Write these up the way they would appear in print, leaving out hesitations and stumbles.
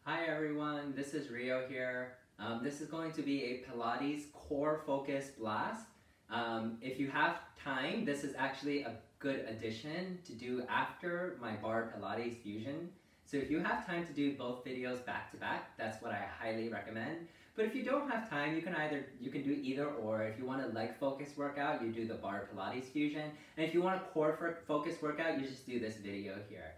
Hi everyone, this is Rio here. This is going to be a Pilates Core focused blast. If you have time, this is actually a good addition to do after my bar Pilates fusion. So if you have time to do both videos back to back, that's what I highly recommend. But if you don't have time, you can do either or. If you want a leg focused workout, you do the bar Pilates fusion. And if you want a core focused workout, you just do this video here.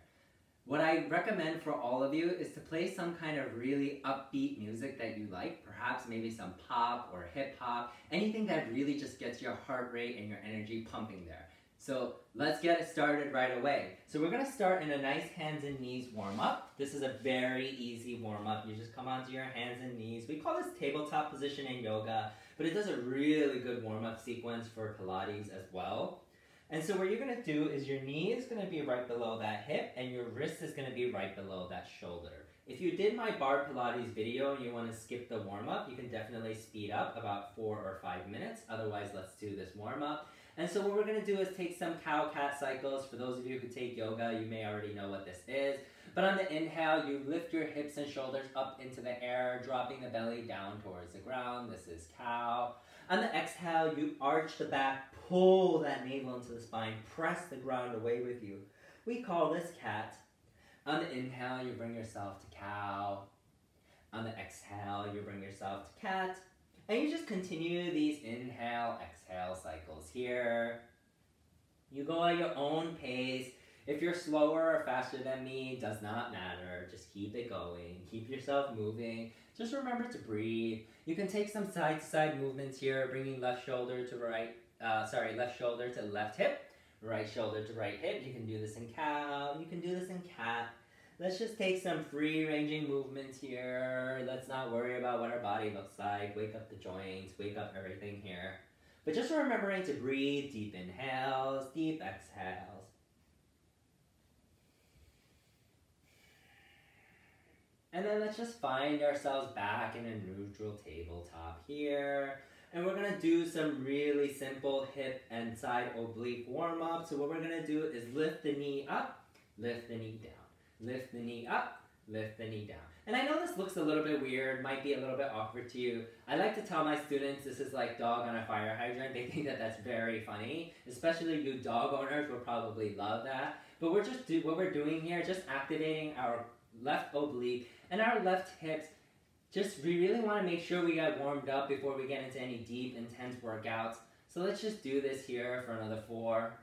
What I recommend for all of you is to play some kind of really upbeat music that you like, perhaps maybe some pop or hip hop, anything that really just gets your heart rate and your energy pumping there. So let's get it started right away. So we're gonna start in a nice hands and knees warm up. This is a very easy warm up. You just come onto your hands and knees. We call this tabletop position in yoga, but it does a really good warm up sequence for Pilates as well. And so what you're going to do is your knee is going to be right below that hip and your wrist is going to be right below that shoulder. If you did my bar Pilates video and you want to skip the warm-up, you can definitely speed up about 4 or 5 minutes. Otherwise, let's do this warm-up. And so what we're going to do is take some cow-cat cycles. For those of you who take yoga, you may already know what this is. But on the inhale, you lift your hips and shoulders up into the air, dropping the belly down towards the ground. This is cow. On the exhale, you arch the back, pull that navel into the spine, press the ground away with you. We call this cat. On the inhale, you bring yourself to cow. On the exhale, you bring yourself to cat. And you just continue these inhale, exhale cycles here. You go at your own pace. If you're slower or faster than me, does not matter. Just keep it going. Keep yourself moving. Just remember to breathe. You can take some side-to-side movements here, bringing left shoulder to left shoulder to left hip, right shoulder to right hip. You can do this in cow. You can do this in cat. Let's just take some free-ranging movements here. Let's not worry about what our body looks like. Wake up the joints. Wake up everything here. But just remembering to breathe. Deep inhales, deep exhales. And then let's just find ourselves back in a neutral tabletop here. And we're going to do some really simple hip and side oblique warm-up. So what we're going to do is lift the knee up, lift the knee down. Lift the knee up, lift the knee down. And I know this looks a little bit weird, might be a little bit awkward to you. I like to tell my students this is like dog on a fire hydrant. They think that that's very funny. Especially you dog owners will probably love that. But what we're doing here, just activating our left oblique and our left hips. We really want to make sure we get warmed up before we get into any deep, intense workouts. So let's just do this here for another 4,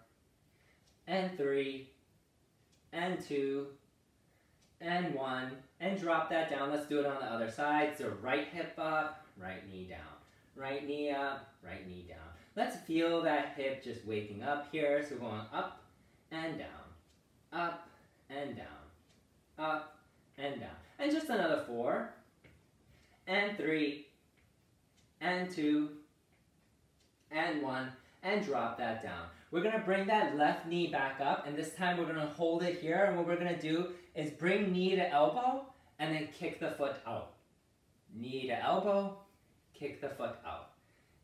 and 3, and 2, and 1, and drop that down. Let's do it on the other side. So right hip up, right knee down. Right knee up, right knee down. Let's feel that hip just waking up here. So going up and down, up and down, up and down. And just another 4, and 3, and 2, and 1, and drop that down. We're going to bring that left knee back up, and this time we're going to hold it here, and what we're going to do is bring knee to elbow, and then kick the foot out. Knee to elbow, kick the foot out.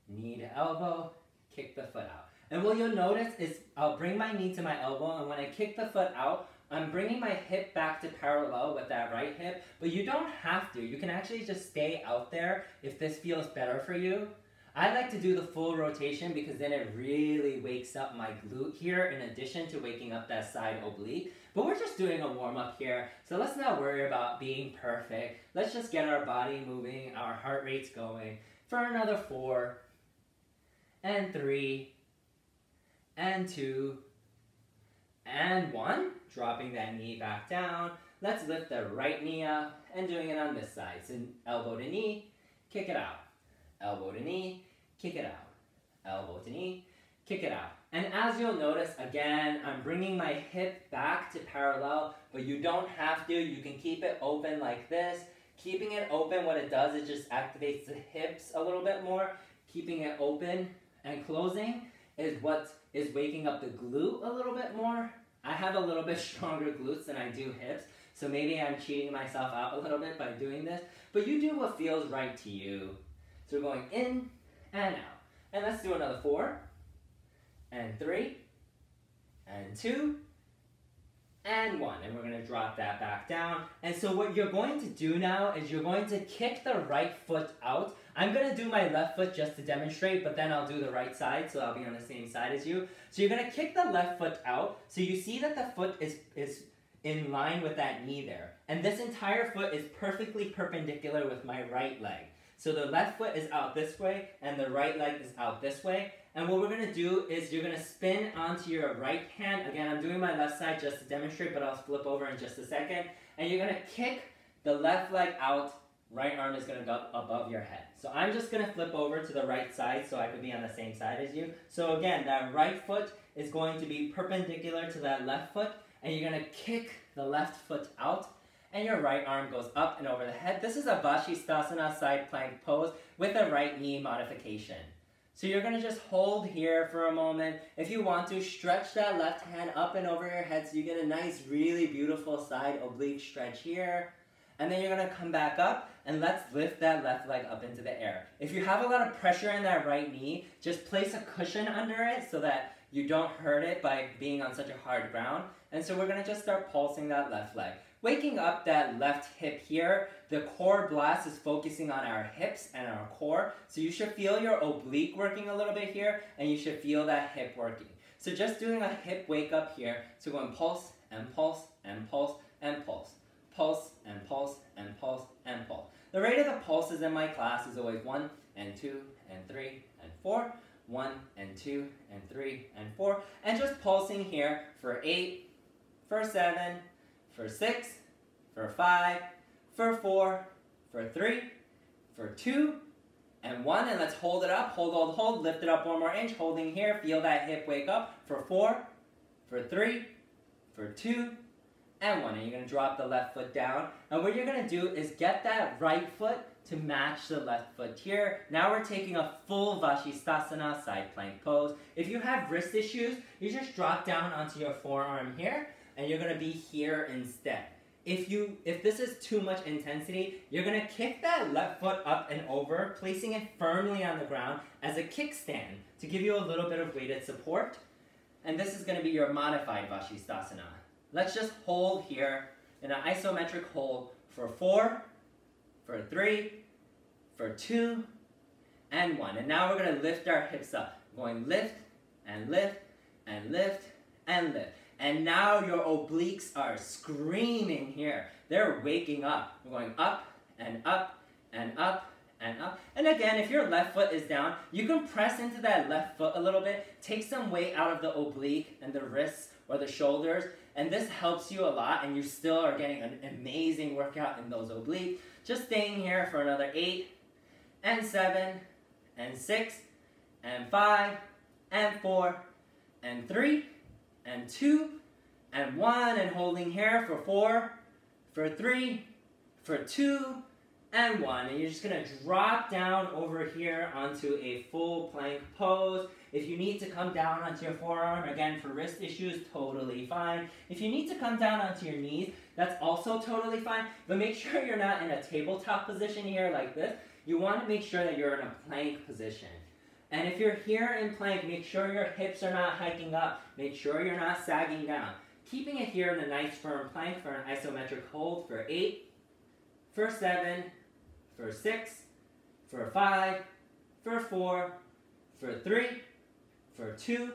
Knee to elbow, kick the foot out. And what you'll notice is I'll bring my knee to my elbow, and when I kick the foot out, I'm bringing my hip back to parallel with that right hip, but you don't have to. You can actually just stay out there if this feels better for you. I like to do the full rotation because then it really wakes up my glute here in addition to waking up that side oblique. But we're just doing a warm-up here, so let's not worry about being perfect. Let's just get our body moving, our heart rates going for another 4, and 3, and 2, and 1. Dropping that knee back down. Let's lift the right knee up and doing it on this side. So elbow to knee, kick it out. Elbow to knee, kick it out. Elbow to knee, kick it out. And as you'll notice, again, I'm bringing my hip back to parallel, but you don't have to. You can keep it open like this. Keeping it open, what it does is just activates the hips a little bit more. Keeping it open and closing is what is waking up the glute a little bit more. I have a little bit stronger glutes than I do hips, so maybe I'm cheating myself out a little bit by doing this, but you do what feels right to you. So we're going in and out. And let's do another 4, and 3, and 2, and 1. And we're going to drop that back down. And so what you're going to do now is you're going to kick the right foot out. I'm going to do my left foot just to demonstrate, but then I'll do the right side, so I'll be on the same side as you. So you're going to kick the left foot out. So you see that the foot is in line with that knee there. And this entire foot is perfectly perpendicular with my right leg. So the left foot is out this way, and the right leg is out this way. And what we're going to do is you're going to spin onto your right hand. Again, I'm doing my left side just to demonstrate, but I'll flip over in just a second. And you're going to kick the left leg out. Right arm is going to go above your head. So I'm just going to flip over to the right side so I can be on the same side as you. So again, that right foot is going to be perpendicular to that left foot. And you're going to kick the left foot out. And your right arm goes up and over the head. This is a Vashisthasana side plank pose with a right knee modification. So you're going to just hold here for a moment. If you want to, stretch that left hand up and over your head so you get a nice, really beautiful side oblique stretch here. And then you're going to come back up and let's lift that left leg up into the air. If you have a lot of pressure in that right knee, just place a cushion under it so that you don't hurt it by being on such a hard ground. And so we're going to just start pulsing that left leg. Waking up that left hip here, the core blast is focusing on our hips and our core. So you should feel your oblique working a little bit here, and you should feel that hip working. So just doing a hip wake up here, so going pulse and pulse and pulse and pulse. Pulse and pulse and pulse and pulse. The rate of the pulses in my class is always 1 and 2 and 3 and 4. 1 and 2 and 3 and 4. And just pulsing here for 8, for 7, for 6, for 5, for 4, for 3, for 2, and 1. And let's hold it up. Hold, hold, hold. Lift it up 1 more inch. Holding here. Feel that hip wake up for 4, for 3, for 2, and 1. And you're going to drop the left foot down. And what you're going to do is get that right foot to match the left foot here. Now we're taking a full Vashisthasana side plank pose. If you have wrist issues, you just drop down onto your forearm here, and you're going to be here instead. If this is too much intensity, you're going to kick that left foot up and over, placing it firmly on the ground as a kickstand to give you a little bit of weighted support. And this is going to be your modified Vashisthasana. Let's just hold here in an isometric hold for 4, for 3, for 2, and 1. And now we're going to lift our hips up. Going lift, and lift, and lift, and lift. And now your obliques are screaming here. They're waking up. We're going up, and up, and up, and up. And again, if your left foot is down, you can press into that left foot a little bit. Take some weight out of the oblique and the wrists or the shoulders. And this helps you a lot, and you still are getting an amazing workout in those obliques. Just staying here for another 8, and 7, and 6, and 5, and 4, and 3, and 2, and 1, and holding here for 4, for 3, for 2, and 1. And you're just going to drop down over here onto a full plank pose. If you need to come down onto your forearm, again, for wrist issues, totally fine. If you need to come down onto your knees, that's also totally fine. But make sure you're not in a tabletop position here like this. You want to make sure that you're in a plank position. And if you're here in plank, make sure your hips are not hiking up. Make sure you're not sagging down. Keeping it here in a nice firm plank for an isometric hold for 8, for 7, for 6, for 5, for 4, for 3, for 2,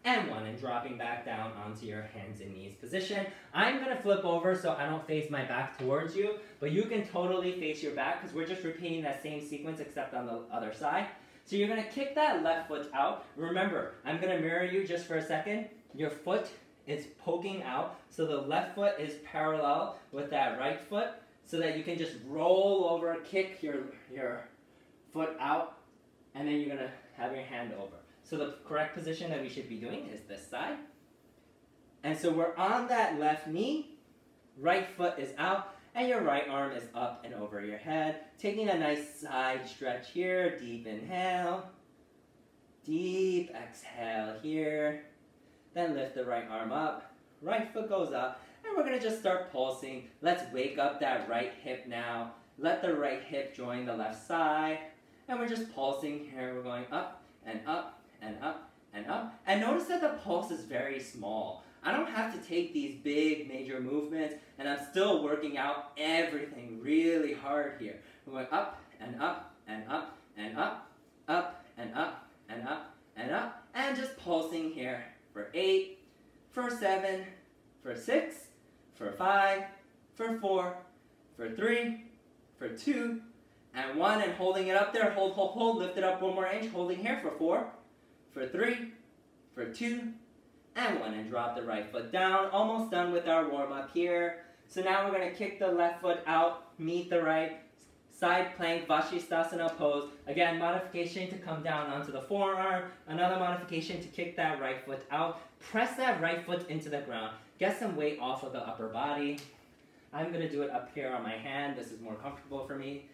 and 1, and dropping back down onto your hands and knees position. I'm going to flip over so I don't face my back towards you, but you can totally face your back because we're just repeating that same sequence except on the other side. So you're going to kick that left foot out. Remember, I'm going to mirror you just for a second. Your foot is poking out, so the left foot is parallel with that right foot so that you can just roll over, kick your foot out, and then you're going to have your hand over. So the correct position that we should be doing is this side. And so we're on that left knee, right foot is out, and your right arm is up and over your head. Taking a nice side stretch here, deep inhale, deep exhale here. Then lift the right arm up, right foot goes up, and we're gonna just start pulsing. Let's wake up that right hip now. Let the right hip join the left side, and we're just pulsing here. We're going up and up and up and up. And notice that the pulse is very small. I don't have to take these big major movements, and I'm still working out everything really hard here. We're going up and up and up and up, up and up and up and up, and just pulsing here for 8, for 7, for 6, for 5, for 4, for 3, for 2, and 1, and holding it up there. Hold, hold, hold. Lift it up 1 more inch. Holding here for 4, for 3, for 2, and 1, and drop the right foot down. Almost done with our warm-up here. So now we're going to kick the left foot out, meet the right, side plank, Vashisthasana pose. Again, modification to come down onto the forearm. Another modification to kick that right foot out. Press that right foot into the ground. Get some weight off of the upper body. I'm going to do it up here on my hand. This is more comfortable for me.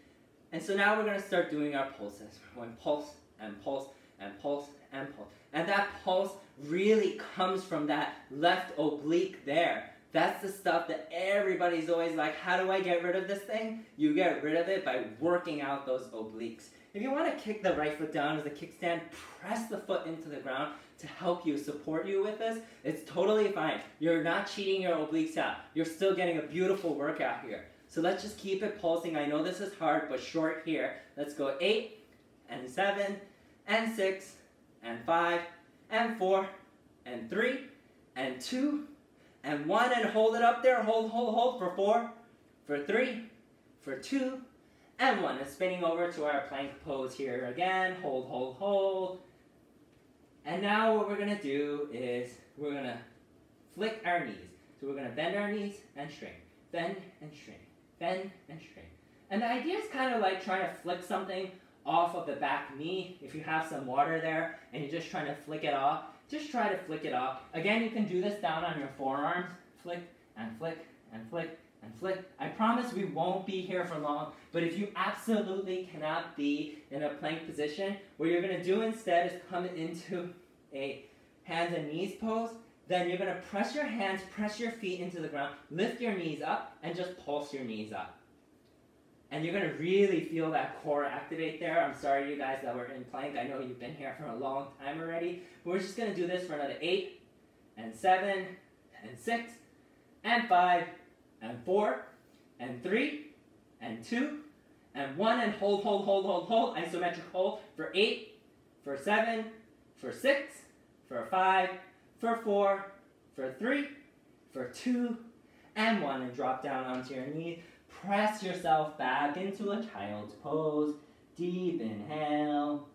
And so now we're going to start doing our pulses. We're going pulse and pulse and pulse and pulse. And that pulse really comes from that left oblique there. That's the stuff that everybody's always like, how do I get rid of this thing? You get rid of it by working out those obliques. If you want to kick the right foot down as a kickstand, press the foot into the ground to help you, support you with this. It's totally fine. You're not cheating your obliques out. You're still getting a beautiful workout here. So let's just keep it pulsing. I know this is hard, but short here. Let's go 8 and 7 and 6 and 5 and 4 and 3 and 2 and 1, and hold it up there. Hold, hold, hold for 4, for 3, for 2, and 1. And spinning over to our plank pose here again. Hold, hold, hold. And now what we're going to do is we're going to flick our knees. So we're going to bend our knees and straighten. Bend and straighten. Bend and straighten. And the idea is kind of like trying to flick something off of the back knee. If you have some water there and you're just trying to flick it off, just try to flick it off. Again, you can do this down on your forearms. Flick and flick and flick and flick. I promise we won't be here for long, but if you absolutely cannot be in a plank position, what you're going to do instead is come into a hands and knees pose. Then you're going to press your hands, press your feet into the ground, lift your knees up, and just pulse your knees up. And you're going to really feel that core activate there. I'm sorry, you guys that were in plank. I know you've been here for a long time already. But we're just going to do this for another 8 and 7 and 6 and 5 and 4 and 3 and 2 and 1, and hold, hold, hold, hold, hold. Isometric hold for 8, for 7, for 6, for 5, for 4, for 3, for 2, and 1, and drop down onto your knee. Press yourself back into a child's pose. Deep inhale,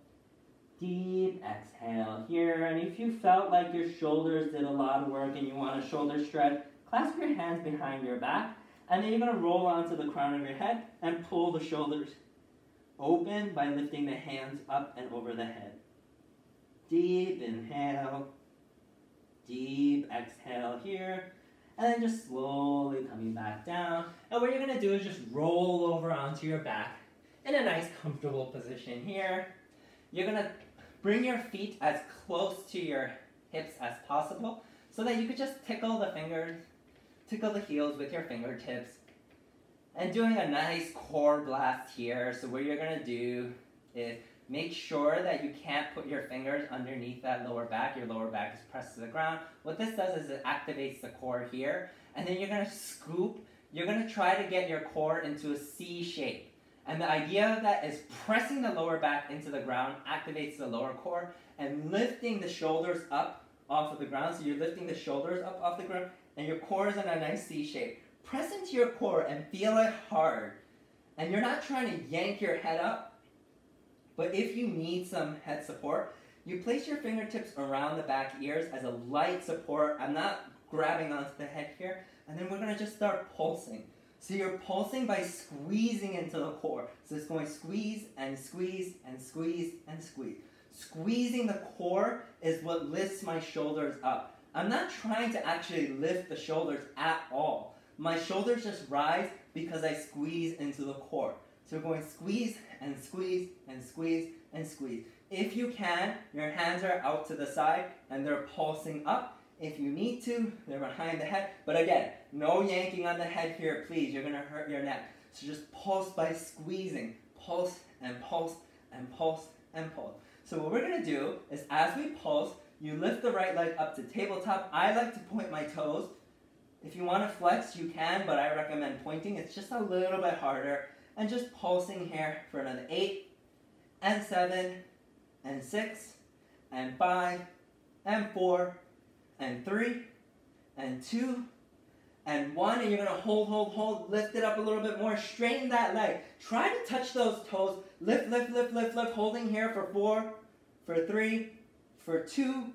deep exhale here. And if you felt like your shoulders did a lot of work and you want a shoulder stretch, clasp your hands behind your back, and then you're going to roll onto the crown of your head and pull the shoulders open by lifting the hands up and over the head. Deep inhale, deep exhale here. And then just slowly coming back down. And what you're going to do is just roll over onto your back in a nice comfortable position here. You're going to bring your feet as close to your hips as possible so that you could just tickle the fingers, tickle the heels with your fingertips. And doing a nice core blast here. So what you're going to do is make sure that you can't put your fingers underneath that lower back. Your lower back is pressed to the ground. What this does is it activates the core here. And then you're going to scoop. You're going to try to get your core into a C shape. And the idea of that is pressing the lower back into the ground activates the lower core and lifting the shoulders up off of the ground. So you're lifting the shoulders up off the ground and your core is in a nice C shape. Press into your core and feel it hard. And you're not trying to yank your head up. But if you need some head support, you place your fingertips around the back ears as a light support. I'm not grabbing onto the head here. And then we're going to just start pulsing. So you're pulsing by squeezing into the core. So it's going squeeze and squeeze and squeeze and squeeze. Squeezing the core is what lifts my shoulders up. I'm not trying to actually lift the shoulders at all. My shoulders just rise because I squeeze into the core. So we're going squeeze and squeeze and squeeze and squeeze. If you can, your hands are out to the side and they're pulsing up. If you need to, they're behind the head. But again, no yanking on the head here, please. You're going to hurt your neck. So just pulse by squeezing. Pulse and pulse and pulse and pulse. So what we're going to do is as we pulse, You lift the right leg up to tabletop. I like to point my toes. If you want to flex, you can, but I recommend pointing. It's just a little bit harder. And just pulsing here for another 8, and 7, and 6, and 5, and 4, and 3, and 2, and 1. And you're going to hold, hold, hold. Lift it up a little bit more. Straighten that leg. Try to touch those toes. Lift, lift, lift, lift, lift. Holding here for 4, for 3, for 2,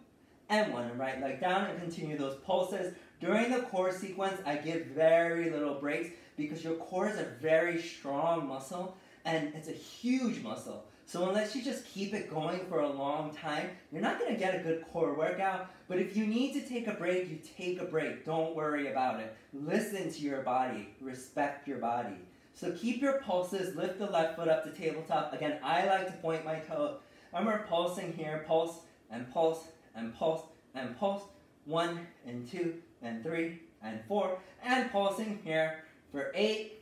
and 1. And right leg down and continue those pulses. During the core sequence, I give very little breaks because your core is a very strong muscle and it's a huge muscle. So unless you just keep it going for a long time, you're not going to get a good core workout. But if you need to take a break, you take a break. Don't worry about it. Listen to your body. Respect your body. So keep your pulses. Lift the left foot up to tabletop. Again, I like to point my toe. And we're pulsing here. Pulse and pulse and pulse and pulse. 1 and 2 and 3 and 4. And pulsing here for 8,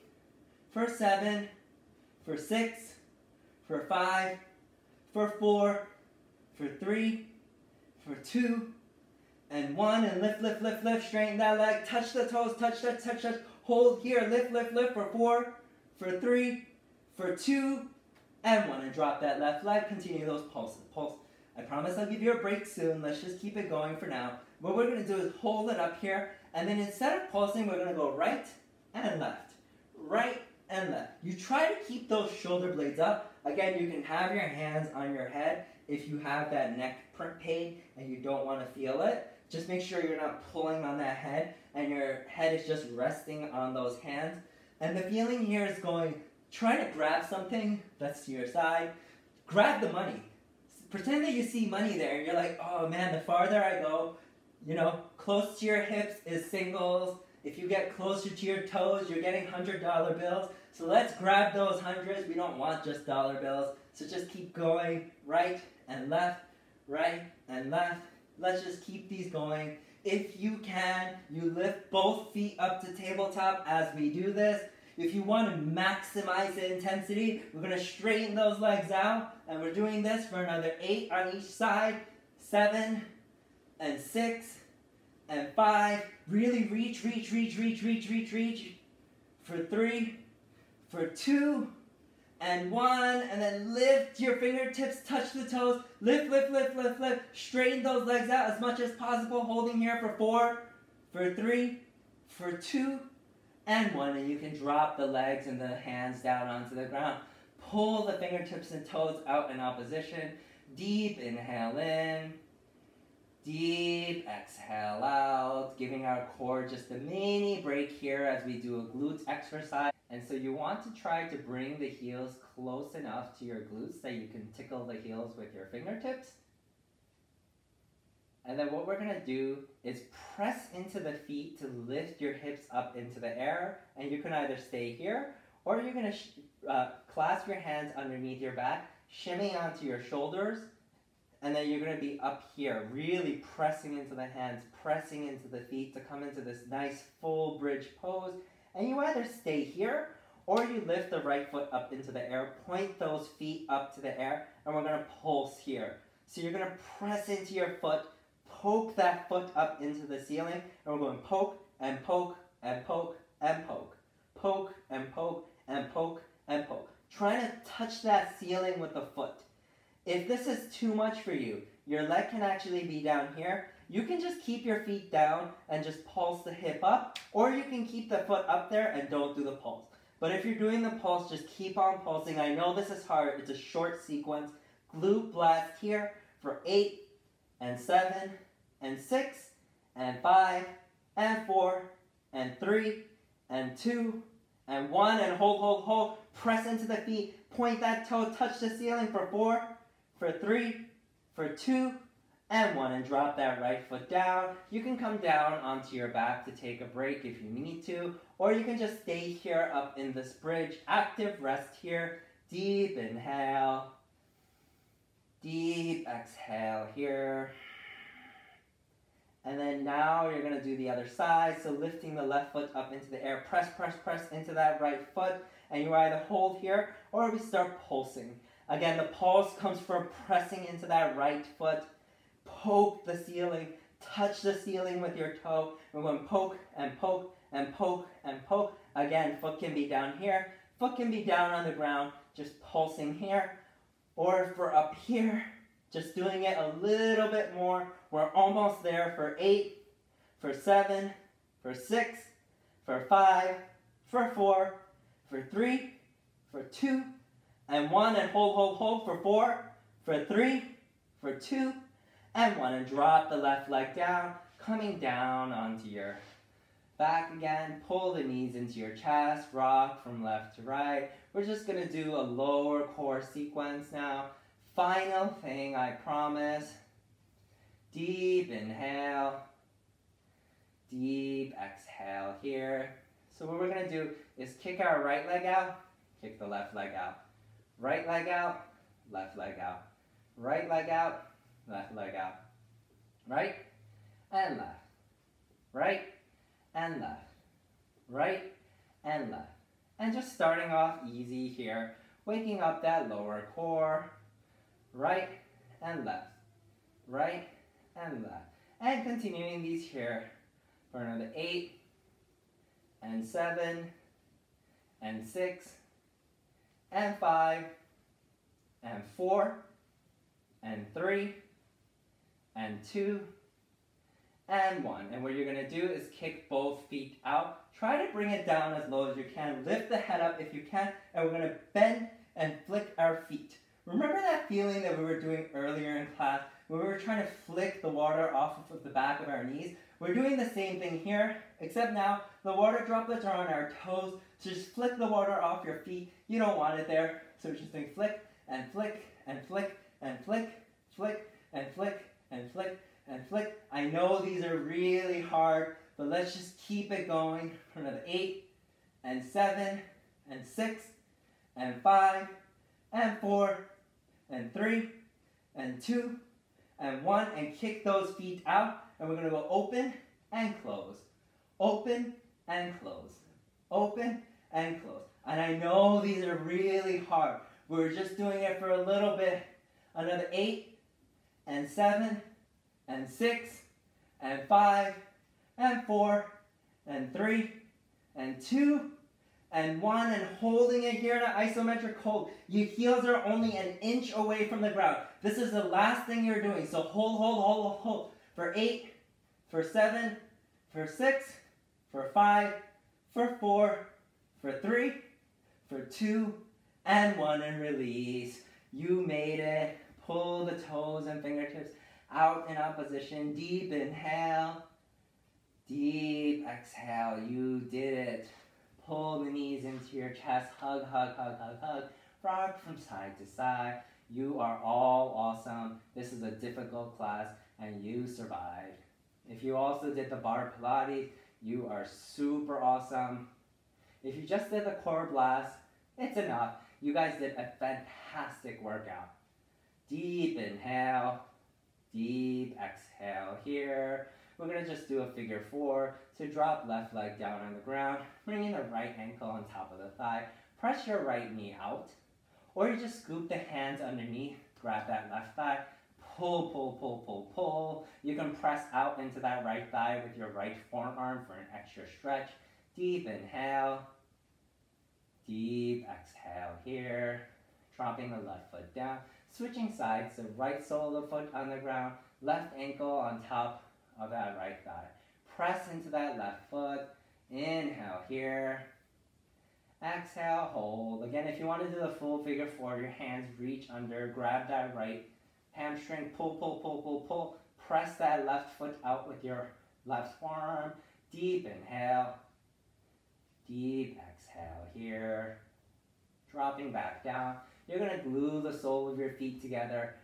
for 7, for 6, for 5, for 4, for 3, for 2, and 1. And lift, lift, lift, lift. Straighten that leg. Touch the toes. Touch, touch, touch, touch. Hold here. Lift, lift, lift for 4, for 3, for 2, and 1. And drop that left leg. Continue those pulses. Pulse. I promise I'll give you a break soon. Let's just keep it going for now. What we're going to do is hold it up here. And then instead of pulsing, we're going to go right and left. Right and left. You try to keep those shoulder blades up. Again, you can have your hands on your head if you have that neck pain and you don't want to feel it. Just make sure you're not pulling on that head and your head is just resting on those hands. And the feeling here is going, try to grab something that's to your side. Grab the money. Pretend that you see money there and you're like, oh man, the farther I go, you know, close to your hips is singles. If you get closer to your toes, you're getting $100 bills. So let's grab those hundreds. We don't want just dollar bills. So just keep going right and left, right and left. Let's just keep these going. If you can, you lift both feet up to tabletop as we do this. If you want to maximize the intensity, we're going to straighten those legs out. And we're doing this for another 8 on each side. 7 and 6 and 5. Really reach, reach, reach, reach, reach, reach, reach. For 3, for 2, and 1. And then lift your fingertips, touch the toes. Lift, lift, lift, lift, lift. Straighten those legs out as much as possible. Holding here for 4, for 3, for 2, and 1. And you can drop the legs and the hands down onto the ground. Pull the fingertips and toes out in opposition. Deep inhale in. Deep exhale out. Giving our core just a mini break here as we do a glutes exercise. And so you want to try to bring the heels close enough to your glutes that you can tickle the heels with your fingertips. And then what we're going to do is press into the feet to lift your hips up into the air. And you can either stay here or you're going to clasp your hands underneath your back, shimmy onto your shoulders, and then you're going to be up here, really pressing into the hands, pressing into the feet to come into this nice full bridge pose. And you either stay here or you lift the right foot up into the air, point those feet up to the air, and we're going to pulse here. So you're going to press into your foot, poke that foot up into the ceiling, and we're going poke and poke and poke and poke. Poke and poke and poke and poke. Trying to touch that ceiling with the foot. If this is too much for you, your leg can actually be down here. You can just keep your feet down and just pulse the hip up, or you can keep the foot up there and don't do the pulse. But if you're doing the pulse, just keep on pulsing. I know this is hard. It's a short sequence. Glute blast here for 8 and 7 and 6 and 5 and 4 and 3 and 2 and 1, and hold, hold, hold. Press into the feet. Point that toe. Touch the ceiling for 4, for 3, for 2, and 1. And drop that right foot down. You can come down onto your back to take a break if you need to. Or you can just stay here up in this bridge. Active rest here. Deep inhale. Deep exhale here. And then now you're going to do the other side. So lifting the left foot up into the air. Press, press, press into that right foot. And you either hold here or we start pulsing. Again, the pulse comes from pressing into that right foot. poke the ceiling, touch the ceiling with your toe. We're going poke and poke and poke and poke. Again, foot can be down here, foot can be down on the ground, just pulsing here. Or if we're up here, just doing it a little bit more. We're almost there for 8, for 7, for 6, for 5, for 4, for 3, for 2, and 1, and hold for 4, for 3, for 2, and 1, and drop the left leg down, coming down onto your back again. Pull the knees into your chest, rock from left to right. We're just going to do a lower core sequence now. Final thing, I promise. Deep inhale, deep exhale here. So what we're going to do is kick our right leg out, kick the left leg out. Right leg out, left leg out. Right leg out, left leg out. Right and left. Right and left. Right and left. And just starting off easy here, waking up that lower core. Right and left. Right and left. And continuing these here for another 8 and 7 and 6 and 5 and 4 and 3 and 2 and 1. And what you're going to do is kick both feet out. Try to bring it down as low as you can. Lift the head up if you can. And we're going to bend and flick our feet. Remember that feeling that we were doing earlier in class where we were trying to flick the water off of the back of our knees? We're doing the same thing here, except now the water droplets are on our toes. So just flick the water off your feet. You don't want it there. So we're just doing flick and flick and flick and flick, flick and flick and flick and flick. I know these are really hard, but let's just keep it going for another 8 and 7 and 6 and 5 and 4 and 3 and 2 and 1, and kick those feet out. And we're going to go open and close, open and close, open and close. And I know these are really hard. We're just doing it for a little bit. Another 8 and 7 and 6 and 5 and 4 and 3 and 2 and 1, and holding it here in an isometric hold. Your heels are only an inch away from the ground. This is the last thing you're doing. So hold for 8, for 7, for 6, for 5, for 4, for 3, for 2, and 1, and release. You made it. Pull the toes and fingertips out in opposition. Deep inhale, deep exhale. You did it. Pull the knees into your chest. Hug, hug, hug, hug, hug. Rock from side to side. You are all awesome. This is a difficult class, and you survived. If you also did the bar Pilates, you are super awesome. If you just did the core blast, it's enough. You guys did a fantastic workout. Deep inhale, deep exhale here. We're going to just do a figure 4. So drop left leg down on the ground, bringing the right ankle on top of the thigh. Press your right knee out, or you just scoop the hands underneath, grab that left thigh, pull, pull, pull, pull, pull. You can press out into that right thigh with your right forearm for an extra stretch. Deep inhale, deep exhale here. Dropping the left foot down, switching sides, the right sole of the foot on the ground, left ankle on top of that right thigh. Press into that left foot. Inhale here. Exhale, hold. Again, if you want to do the full figure 4, your hands reach under, grab that right hamstring, pull, pull, pull, pull, pull. Press that left foot out with your left forearm. Deep inhale. Deep exhale here. Dropping back down. You're going to glue the sole of your feet together,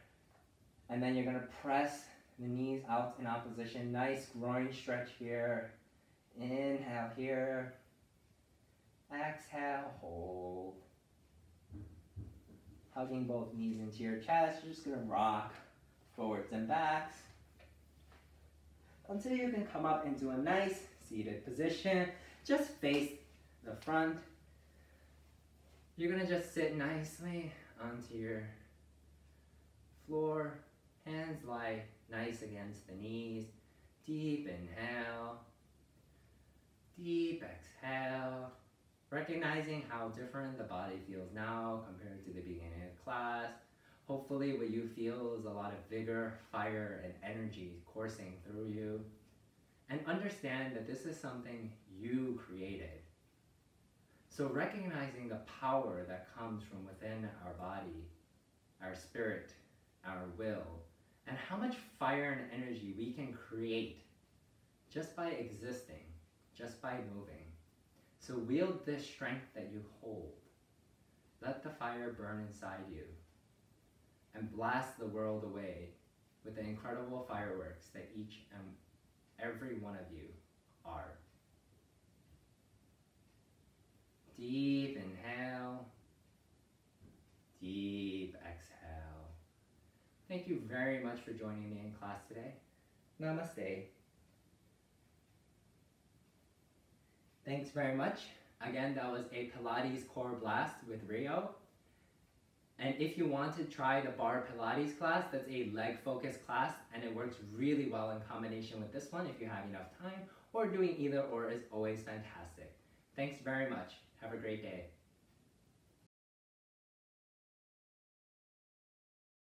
and then you're going to press the knees out in opposition. Nice groin stretch here. Inhale here. Exhale, hold. Hugging both knees into your chest. You're just going to rock forwards and backs until you can come up into a nice seated position. Just face the front. You're going to just sit nicely onto your floor. Hands lie nice against the knees. Deep inhale, deep exhale. Recognizing how different the body feels now compared to the beginning of class. Hopefully what you feel is a lot of vigor, fire, and energy coursing through you. And understand that this is something you created. So recognizing the power that comes from within our body, our spirit, our will, and how much fire and energy we can create just by existing, just by moving. So wield this strength that you hold. Let the fire burn inside you and blast the world away with the incredible fireworks that each and every one of you are. Deep inhale, deep exhale. Thank you very much for joining me in class today. Namaste. Thanks very much. Again, that was a Pilates Core blast with Rio. And if you want to try the bar Pilates class, that's a leg focused class and it works really well in combination with this one if you have enough time, or doing either or is always fantastic. Thanks very much. Have a great day.